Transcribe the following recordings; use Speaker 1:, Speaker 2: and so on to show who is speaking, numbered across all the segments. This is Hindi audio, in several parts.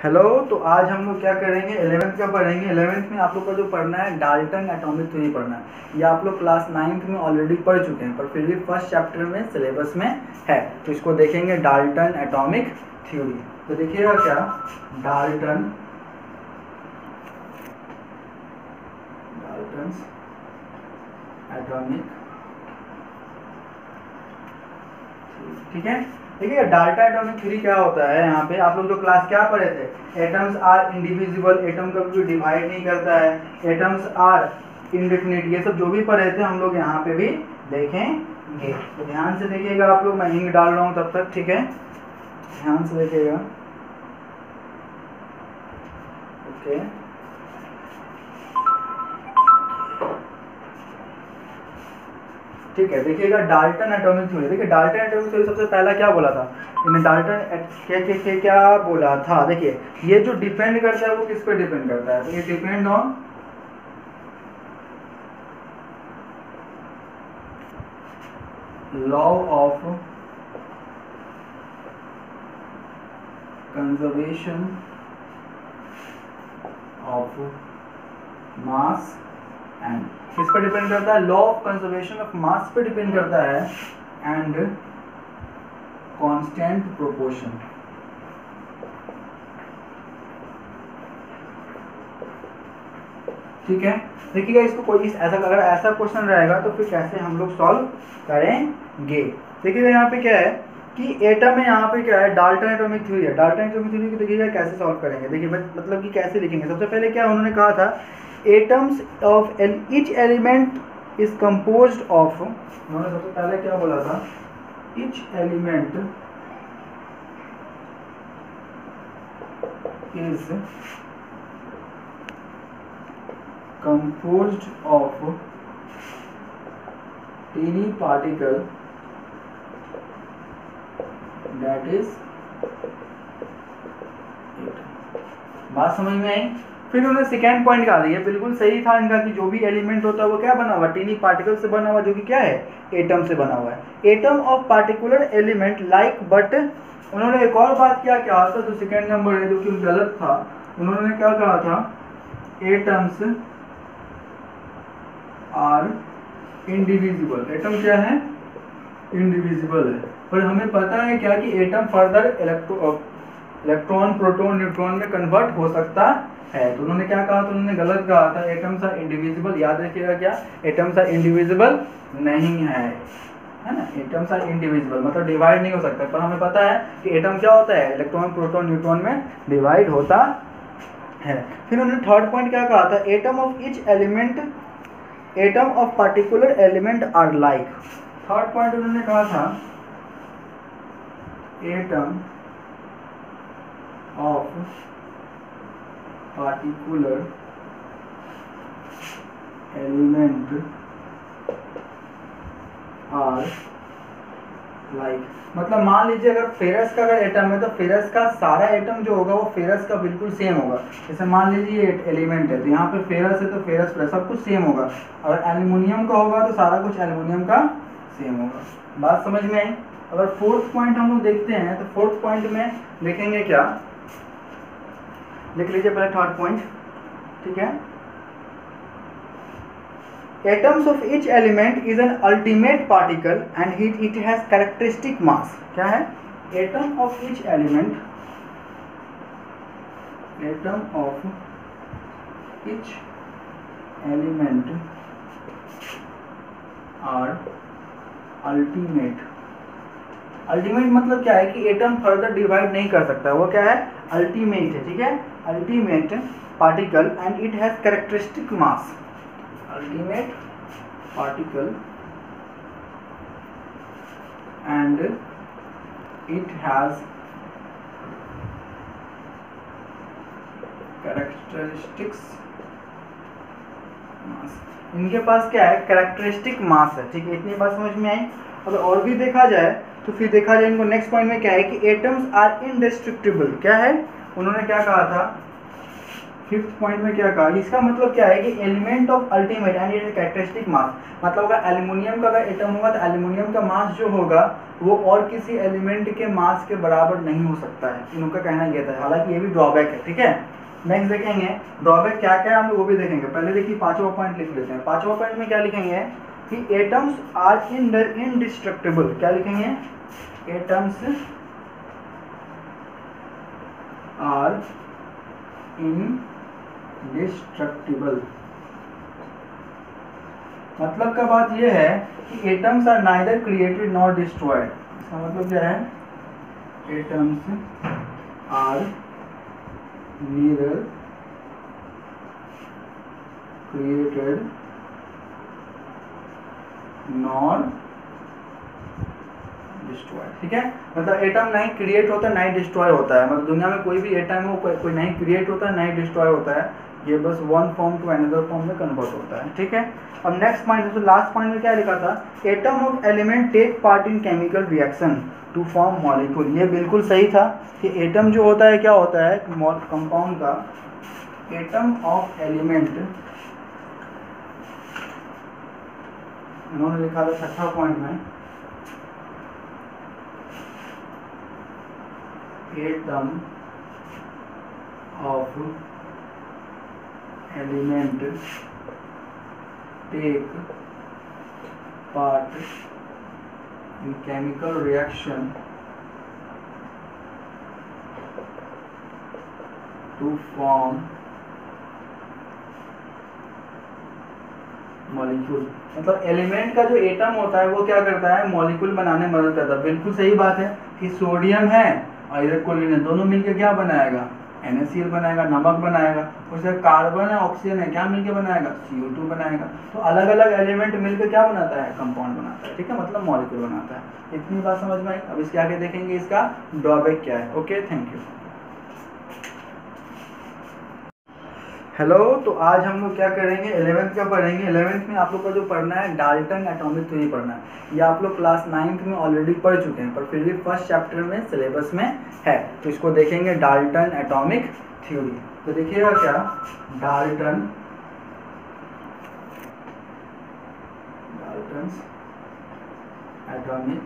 Speaker 1: हेलो। तो आज हम लोग क्या करेंगे, 11th का पढ़ेंगे। 11th में आप लोग का जो पढ़ना है डाल्टन एटॉमिक थ्योरी पढ़ना है। ये आप लोग क्लास 9th में ऑलरेडी पढ़ चुके हैं, पर फिर भी फर्स्ट चैप्टर में सिलेबस में है, तो इसको देखेंगे डाल्टन एटॉमिक थ्योरी। तो देखिएगा क्या, डाल्टन एटॉमिक, ठीक है। देखिए डाल्टन एटॉमिक थ्योरी क्या होता है। यहाँ पे आप लोग जो क्लास क्या पढ़े थे, एटम्स आर इंडिविजिबल, एटम कभी भी डिवाइड नहीं करता है, एटम्स आर इनडेफिनिट, ये सब जो भी पढ़े थे हम लोग यहाँ पे भी देखेंगे। तो ध्यान से देखिएगा आप लोग, मैं इंक डाल रहा हूँ तब तक, ठीक है, ध्यान से देखिएगा। ओके, ठीक है। देखिएगा डाल्टन एटॉमिक थ्योरी। देखिए डाल्टन एटॉमिक थ्योरी सबसे पहला क्या बोला था इन्हें, डाल्टन क्या बोला था। देखिए ये जो डिपेंड करता है वो किस पे डिपेंड करता है, तो ये depend on law of conservation of mass and, किस पर डिपेंड करता है, law of conservation of mass पे डिपेंड करता है, एंड कांस्टेंट प्रोपोर्शन। ठीक है। देखिएगा इसको कोई ऐसा, अगर ऐसा क्वेश्चन रहेगा तो फिर कैसे हम लोग सॉल्व करेंगे। देखिएगा यहाँ पे क्या है कि एटम में, यहाँ पे क्या है, डाल्टन एटॉमिक थ्योरी है। डाल्टन एटॉमिक थ्योरी को देखिएगा कैसे सॉल्व करेंगे। देखिए मतलब कि कैसे लिखेंगे। सबसे पहले क्या उन्होंने कहा था, atoms of each element is composed of, उन्होंने सबसे पहले क्या बोला था, each element is composed of teeny particle that is बात समझ में आई। फिर उन्होंने सेकेंड पॉइंट कहा, ये बिल्कुल सही था इनका, कि जो भी एलिमेंट होता है वो क्या बना हुआ, टीनी पार्टिकल से बना हुआ, जो कि क्या है, एटम से बना हुआ है। Atom of particular element like, but उन्होंने एक और बात क्या कहा था, जो सेकेंड नंबर है, जो कि गलत था। उन्होंने क्या कहा था, एटम्स आर इंडिविजिबल। एटम क्या है, इंडिविजिबल है। पर हमें पता है क्या कि atom further electron, proton, neutron में कन्वर्ट हो सकता है। तो उन्होंने क्या कहा, तो उन्होंने गलत कहा था, एटम्स आर इंडिविजिबल। याद रखिएगा क्या, एटम्स आर इंडिविजिबल नहीं है ना। एटम्स आर इंडिविजिबल मतलब डिवाइड नहीं हो सकता। पर हमें पता है कि एटम क्या होता है, इलेक्ट्रॉन, प्रोटॉन, न्यूट्रॉन में डिवाइड होता है। फिर उन्होंने थर्ड पॉइंट क्या कहा था, atom of each element, atom of particular element are like. Third point उन्होंने कहा था, atom of particular element are like. मतलब मान लीजिए अगर फेरस का अगर एटम है तो फेरस का सारा एटम जो होगा वो फेरस का बिल्कुल सेम होगा। जैसे मान लीजिए ये एलिमेंट है, तो यहाँ पे फेरस है तो फेरस प्लस सब कुछ सेम होगा। अगर एल्यूमिनियम का होगा तो सारा कुछ एल्यूमिनियम का सेम होगा। बात समझ में आई। अगर फोर्थ पॉइंट हम लोग देखते हैं तो फोर्थ पॉइंट में लिखेंगे क्या, लिख लीजिए पहले थर्ड पॉइंट, ठीक है। Atoms of each element is an ultimate particle and it has characteristic mass. क्या है, atom of each element, atom of each element are ultimate. Ultimate मतलब क्या है कि एटम फर्दर डिवाइड नहीं कर सकता, वो क्या है, अल्टीमेट है, ठीक है, ultimate particle and it has characteristic mass. Ultimate particle and it has characteristics mass। इनके पास क्या है, कैरेक्टरिस्टिक मास है, ठीक है। इतनी बात समझ में आई। अगर और भी देखा जाए तो फिर देखा जाए इनको नेक्स्ट पॉइंट में क्या है कि एटम्स आर इनडेस्ट्रक्टिबल। क्या है, उन्होंने क्या कहा था, फिफ्थ पॉइंट में क्या कहा, इसका मतलब क्या है कि element of ultimate and its characteristic mass, मतलब अगर एल्यूमिनियम का अगर एटम होगा तो एल्यूमिनियम का मास जो होगा वो और किसी एलिमेंट के मास के बराबर नहीं हो सकता है, इनका कहना ये था। हालांकि ये भी ड्रॉबैक है, ठीक है। नेक्स्ट देखेंगे ड्रॉबैक क्या क्या है हम लोग वो भी देखेंगे। पहले देखिए पांचवा पॉइंट लिख लेते हैं। पांचवा पॉइंट में क्या लिखेंगे कि एटम्स आर इनडिस्ट्रक्टिबल। क्या लिखेंगे, एटम्स आर इनडिस्ट्रक्टिबल। मतलब का बात यह है कि atoms are neither created nor destroyed. इसका मतलब क्या है, atoms are neither created nor destroyed, ठीक है। मतलब एटम नहीं क्रिएट होता नहीं डिस्ट्रॉय होता है, मतलब दुनिया में कोई भी एटम हो कोई नहीं क्रिएट होता है नहीं डिस्ट्रॉय होता है, ये बस one form to another form में कन्वर्ट होता है, ठीक है। अब नेक्स्ट पॉइंट, तो लास्ट पॉइंट में क्या लिखा था, atom of element take part in chemical reaction to form molecule. ये बिल्कुल सही था कि एटम जो होता है क्या होता है कंपाउंड का, एटम ऑफ एलिमेंट, उन्होंने लिखा था छठा पॉइंट में, atom of element take part in chemical reaction to form molecule. मतलब एलिमेंट का जो एटम होता है वो क्या करता है, मॉलिक्यूल बनाने में मदद करता है। बिल्कुल सही बात है कि सोडियम है और इधर क्लोरीन है, दोनों मिलकर क्या बनाएगा, NaCl बनाएगा, नमक बनाएगा। उससे कार्बन है ऑक्सीजन है, क्या मिलकर बनाएगा, CO2 बनाएगा। तो अलग अलग एलिमेंट मिलकर क्या बनाता है, कंपाउंड बनाता है, ठीक है, मतलब मॉलिक्यूल बनाता है। इतनी बात समझ में आई। अब इसके आगे देखेंगे इसका ड्रॉबैक क्या है। Okay, thank you. हेलो, तो आज हम लोग क्या करेंगे, 11th का पढ़ेंगे। 11th में आप लोग का जो पढ़ना है डाल्टन एटॉमिक थ्योरी पढ़ना है। ये आप लोग क्लास 9th में ऑलरेडी पढ़ चुके हैं, पर फिर भी फर्स्ट चैप्टर में सिलेबस में है, तो इसको देखेंगे डाल्टन एटॉमिक थ्योरी। तो देखिएगा क्या, डाल्टन एटॉमिक,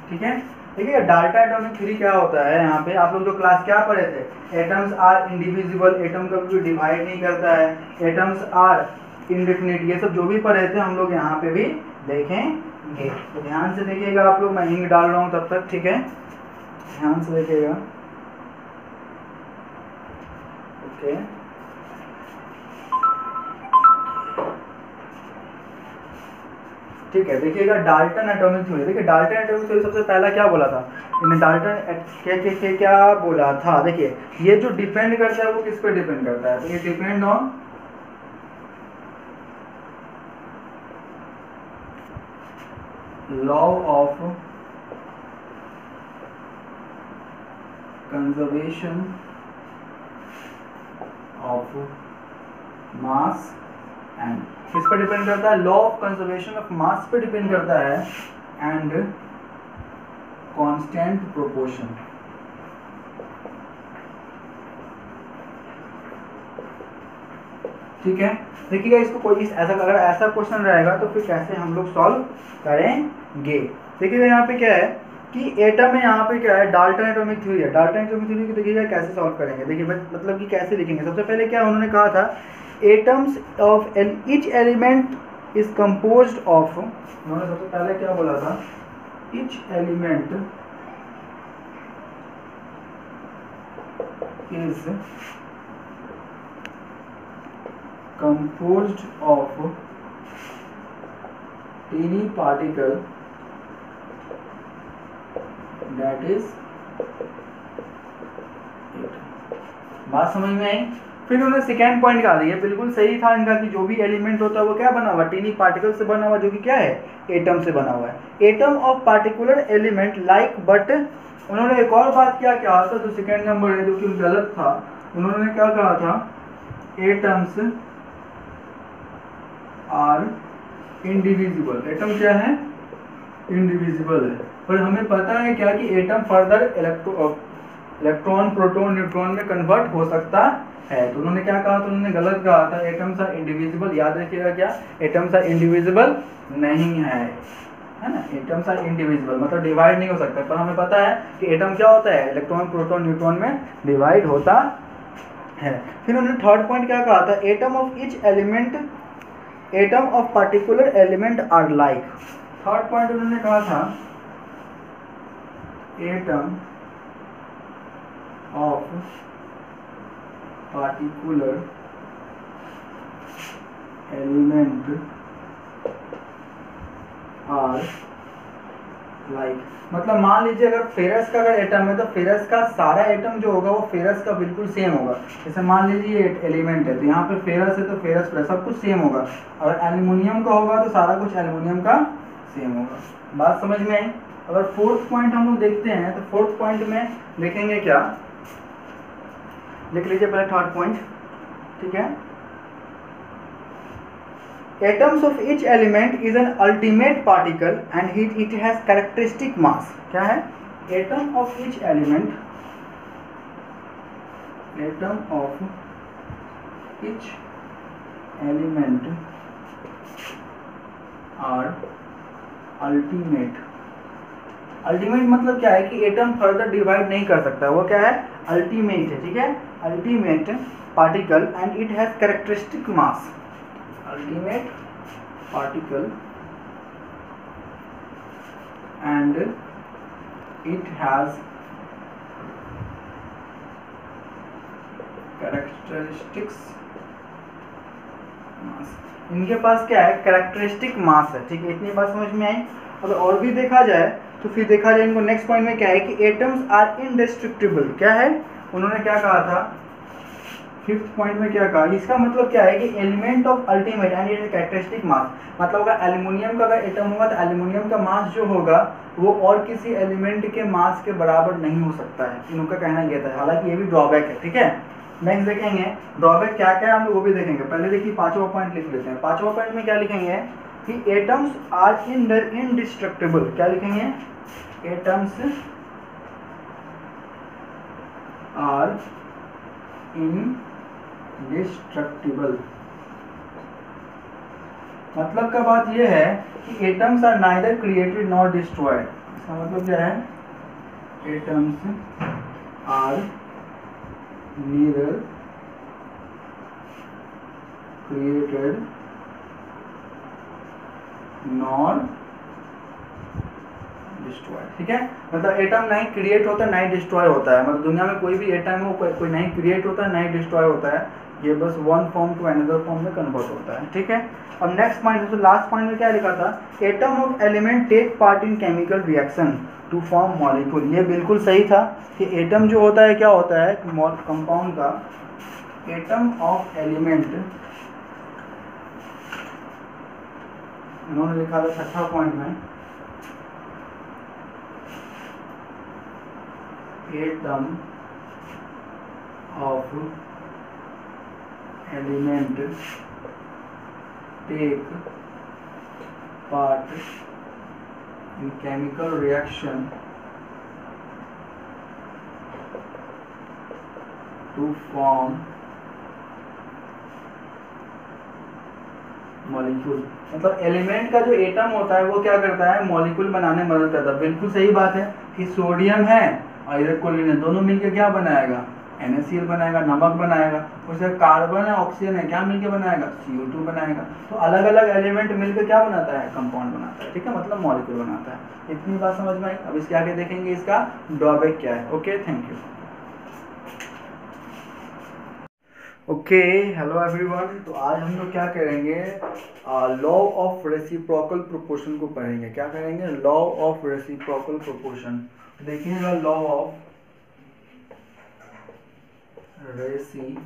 Speaker 1: ठीक है। देखिए डाल्टन एटॉमिक थ्योरी क्या होता है, यहाँ पे आप लोग जो क्लास क्या पढ़े थे, एटम्स आर इंडिविजिबल, एटम कभी भी डिवाइड नहीं करता है, एटम्स आर इनडेफिनिट, ये सब जो भी पढ़े थे हम लोग यहाँ पे भी देखेंगे। तो ध्यान से देखिएगा आप लोग, मैं इंक डाल रहा हूँ तब तक, ठीक है, ध्यान से देखिएगा। ओके, ठीक है। देखिएगा डाल्टन एटॉमिक थ्योरी, देखिए डाल्टन एटॉमिक थ्योरी सबसे पहला क्या बोला था, इन्हें डाल्टन क्या बोला था। देखिए ये जो डिपेंड करता है वो किस पे डिपेंड करता है, तो ये depend on law of conservation of mass and, किस पर डिपेंड करता है, law of conservation of mass पे डिपेंड करता है एंड कांस्टेंट प्रोपोर्शन। ठीक है, देखिएगा इसको कोई ऐसा, अगर ऐसा क्वेश्चन रहेगा तो फिर कैसे हम लोग सॉल्व करेंगे। देखिएगा यहाँ पे क्या है कि एटम है, यहाँ पे क्या है, डाल्टन एटॉमिक थ्योरी है। डाल्टन एटॉमिक थ्योरी को देखिएगा कैसे सॉल्व करेंगे। देखिए मतलब कि कैसे लिखेंगे, सबसे पहले क्या उन्होंने कहा था, atoms of each element is composed of, उन्होंने सबसे पहले क्या बोला था, each element is composed of teeny particle that is बात समझ में आई। फिर उन्होंने सेकेंड पॉइंट कहा, ये बिल्कुल सही था इनका कि जो भी एलिमेंट होता है वो क्या बना हुआ, टीनी पार्टिकल से बना हुआ, जो कि क्या है, एटम से बना हुआ है। Atom of particular element like, but उन्होंने एक और बात क्या कहा था, जो सेकेंड नंबर है जो कि गलत था, उन्होंने क्या कहा था, एटम्स आर इंडिविजिबल। एटम क्या है, इंडिविजिबल है, पर हमें पता है क्या कि atom further electron proton neutron में कन्वर्ट हो सकता है। तो उन्होंने क्या कहा, तो उन्होंने गलत कहा था, एटम्स आर इंडिविजिबल। याद रखिएगा क्या, एटम्स आर इंडिविजिबल नहीं है ना, एटम्स आर इंडिविजिबल मतलब डिवाइड नहीं हो सकता। पर हमें पता है कि एटम क्या होता है, इलेक्ट्रॉन प्रोटॉन न्यूट्रॉन में डिवाइड होता है। फिर उन्होंने थर्ड पॉइंट क्या कहा था, atom of each element, atom of particular element are like. Third point उन्होंने कहा था, atom of particular element are like. मतलब मान लीजिए अगर फेरस का अगर एटम है तो फेरस का सारा एटम जो होगा वो फेरस का बिल्कुल सेम होगा। जैसे मान लीजिए ये एलिमेंट है तो यहाँ पे फेरस है तो फेरस प्लस सब कुछ सेम होगा। अगर एल्युमिनियम का होगा तो सारा कुछ एल्युमिनियम का सेम होगा। बात समझ में आई। अगर फोर्थ पॉइंट हम लोग देखते हैं तो फोर्थ पॉइंट में देखेंगे क्या, लिख लीजिए पहले थर्ड पॉइंट, ठीक है। Atoms of each element is an ultimate particle and it has characteristic mass। क्या है, atom of each element, atom of each element are ultimate। Ultimate मतलब क्या है कि एटम फर्दर डिवाइड नहीं कर सकता, वो क्या है, अल्टीमेट है, ठीक है, ultimate particle and it has characteristic mass. ultimate particle and it has characteristics mass। इनके पास क्या है, कैरेक्टरिस्टिक मास है, ठीक है। इतनी बात समझ में आई। अगर और भी देखा जाए तो फिर देखा जाए इनको नेक्स्ट पॉइंट में क्या है कि एटम्स आर इंडेस्ट्रक्टिबल। क्या है, उन्होंने क्या कहा था फिफ्थ पॉइंट में, क्या कहा, इसका मतलब क्या है कि element of ultimate and it characteristic mass. मतलब अगर एल्युमिनियम का अगर एटम होगा तो एल्युमिनियम का मास जो होगा वो और किसी एलिमेंट के मास के बराबर नहीं हो सकता है, इनका कहना यह था। हालांकि ये भी ड्रॉबैक है, ठीक है। नेक्स्ट देखेंगे ड्रॉबैक क्या क्या है हम लोग वो भी देखेंगे। पहले देखिए पांचवा पॉइंट लिख लेते हैं। पांचवा पॉइंट में क्या लिखेंगे कि एटम्स आर इंडिस्ट्रक्टिबल। क्या लिखेंगे, एटम्स आर इंडिस्ट्रक्टिबल। मतलब का बात यह है कि atoms are neither created nor destroyed. इसका मतलब क्या है, atoms are neither created nor destroyed, ठीक है। मतलब एटम नहीं क्रिएट होता है, नहीं डिस्ट्रॉय होता है। मतलब दुनिया में कोई भी एटम हो, कोई नहीं क्रिएट होता है, नहीं डिस्ट्रॉय होता है। ये बस one form to another form में कन्वर्ट होता है, ठीक है। अब नेक्स्ट पॉइंट, तो लास्ट पॉइंट में क्या लिखा था, atom of element take part in chemical reaction to form molecule. ये बिल्कुल सही था कि एटम जो होता है क्या होता है, कंपाउंड का एटम ऑफ एलिमेंट, उन्होंने लिखा था छठा पॉइंट में, atom of element take part in chemical reaction to form molecule. मतलब एलिमेंट का जो एटम होता है वो क्या करता है, मॉलिक्यूल बनाने में मदद करता है। बिल्कुल सही बात है कि सोडियम है और इधर क्लोरीन है, दोनों मिलकर क्या बनाएगा, NaCl बनाएगा, नमक बनाएगा। उससे कार्बन है ऑक्सीजन है, क्या मिलकर बनाएगा, CO2 बनाएगा। तो अलग अलग एलिमेंट मिलकर क्या बनाता है, कंपाउंड बनाता है, ठीक है, मतलब मॉलिक्यूल बनाता है। इतनी बात समझ में आई। अब इसके आगे देखेंगे इसका ड्रॉबैक क्या है। Okay, thank you. Okay, hello everyone. तो आज हम लोग क्या करेंगे, लॉ ऑफ रेसिप्रोकल प्रोपोर्शन को पढ़ेंगे। क्या करेंगे, लॉ ऑफ रेसिप्रोकल प्रोपोर्शन। देखिएगा, लॉ ऑफ रेसिप्रोकल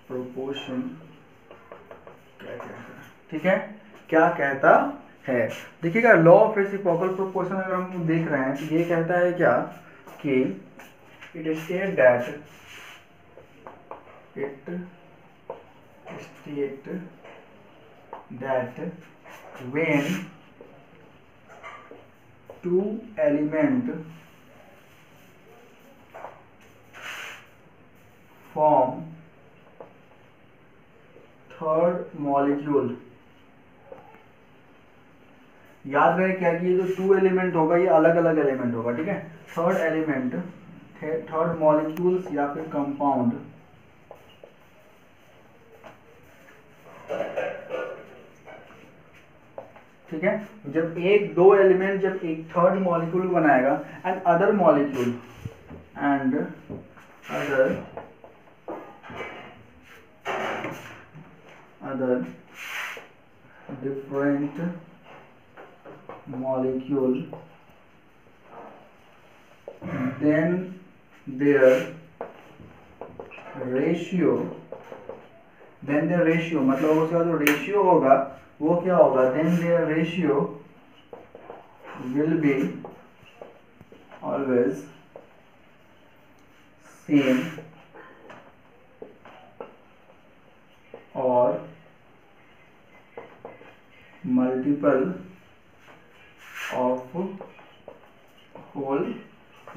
Speaker 1: प्रोपोर्शन क्या कहता है, ठीक है, क्या कहता है। देखिएगा, लॉ ऑफ रेसिप्रोकल प्रोपोर्शन अगर हम देख रहे हैं तो ये कहता है क्या कि it state that when 2 element form third molecule. याद रहे क्या कि ये जो 2 एलिमेंट होगा ये अलग अलग एलिमेंट होगा, ठीक है। थर्ड एलिमेंट, थर्ड मॉलिक्यूल्स या फिर कंपाउंड ठीक है। जब एक दो एलिमेंट जब एक थर्ड मॉलिक्यूल बनाएगा and other molecule other different molecule, then their ratio मतलब उसका जो रेशियो होगा वो क्या होगा, then their ratio will be always same or multiple of whole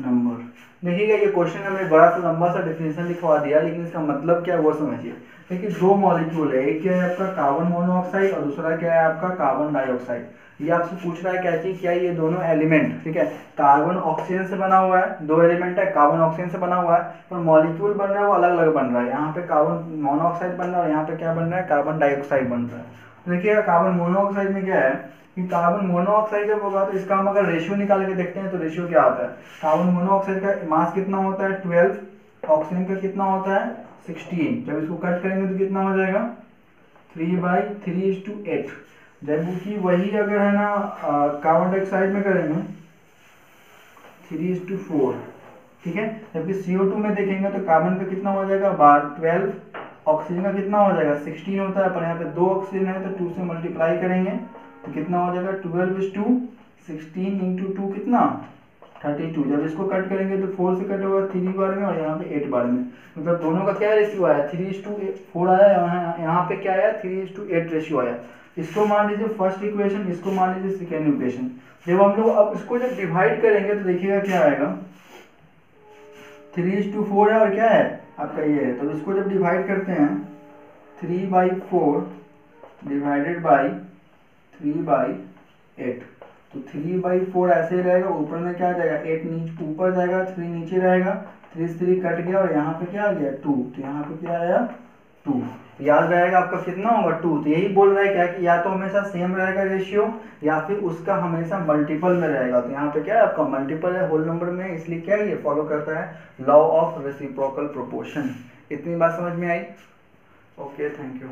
Speaker 1: number. देखिएगा ये क्वेश्चन हमें बड़ा सा लंबा सा डेफिनेशन लिखवा दिया, लेकिन इसका मतलब क्या है वो समझिए। देखिए दो मॉलिक्यूल है, एक क्या है आपका कार्बन मोनोऑक्साइड और दूसरा क्या है आपका कार्बन डाइऑक्साइड। ये आपसे पूछ रहा है क्या चीज, क्या ये दोनों एलिमेंट, ठीक है, कार्बन ऑक्सीजन से बना हुआ है, दो एलिमेंट है कार्बन ऑक्सीजन से बना हुआ है, पर मॉलिक्यूल बन रहा है वो अलग अलग बन रहा है। यहाँ पे कार्बन मोनोऑक्साइड बन रहा है और यहाँ पे क्या बन रहा है, कार्बन डाइऑक्साइड बन रहा है। देखिएगा कार्बन मोनोऑक्साइड में क्या है कि कार्बन मोनोऑक्साइड जब होगा तो इसका हम अगर रेशियो निकाल के देखते हैं तो रेशियो क्या आता है, कार्बन मोनोऑक्साइड का मास कितना होता है 12, ऑक्सीजन का कितना होता है 16। जब इसको कट करेंगे तो कितना हो जाएगा 3/3:8। जबकि वही अगर है ना कार्बन डाइऑक्साइड में करेंगे 3:4, ठीक है। जबकि CO2 में देखेंगे तो कार्बन का कितना हो जाएगा 12, ऑक्सीजन का कितना हो जाएगा 16 होता है, पर यहाँ पे 2 ऑक्सीजन है तो 2 से मल्टीप्लाई करेंगे तो कितना हो जाएगा 12:16 इंटू 2 कितना 32। जब इसको कट करेंगे तो 4 से कट होगा 3 बार में और यहाँ पे 8 बार में, मतलब दोनों का क्या रेशियो आया 3:4 आया, यहाँ पे क्या आया 3:8 रेशियो आया। इसको मान लीजिए फर्स्ट इक्वेशन, इसको मान लीजिए सेकेंड इक्वेशन। जब हम लोग अब इसको जब डिवाइड करेंगे तो देखिएगा क्या आएगा 3:4 है और क्या है आपका ये है, तो इसको जब डिवाइड करते हैं 3/4 डिवाइडेड बाई 3/8, तो 3/4 ऐसे ही रहेगा, ऊपर में क्या आ जाएगा 8 नीचे ऊपर जाएगा 3 नीचे रहेगा, 3 से 3 कट गया और यहाँ पे क्या आ गया 2, तो यहाँ पे क्या आया 2। याद रहेगा आपका कितना होगा 2। तो यही बोल रहा है क्या कि या तो हमेशा सेम रहेगा रेशियो या फिर उसका हमेशा मल्टीपल में रहेगा। तो यहाँ पे क्या है आपका मल्टीपल है होल नंबर में, इसलिए क्या है ये फॉलो करता है लॉ ऑफ रेसिप्रोकल प्रोपोर्शन। इतनी बात समझ में आई? Okay, thank you.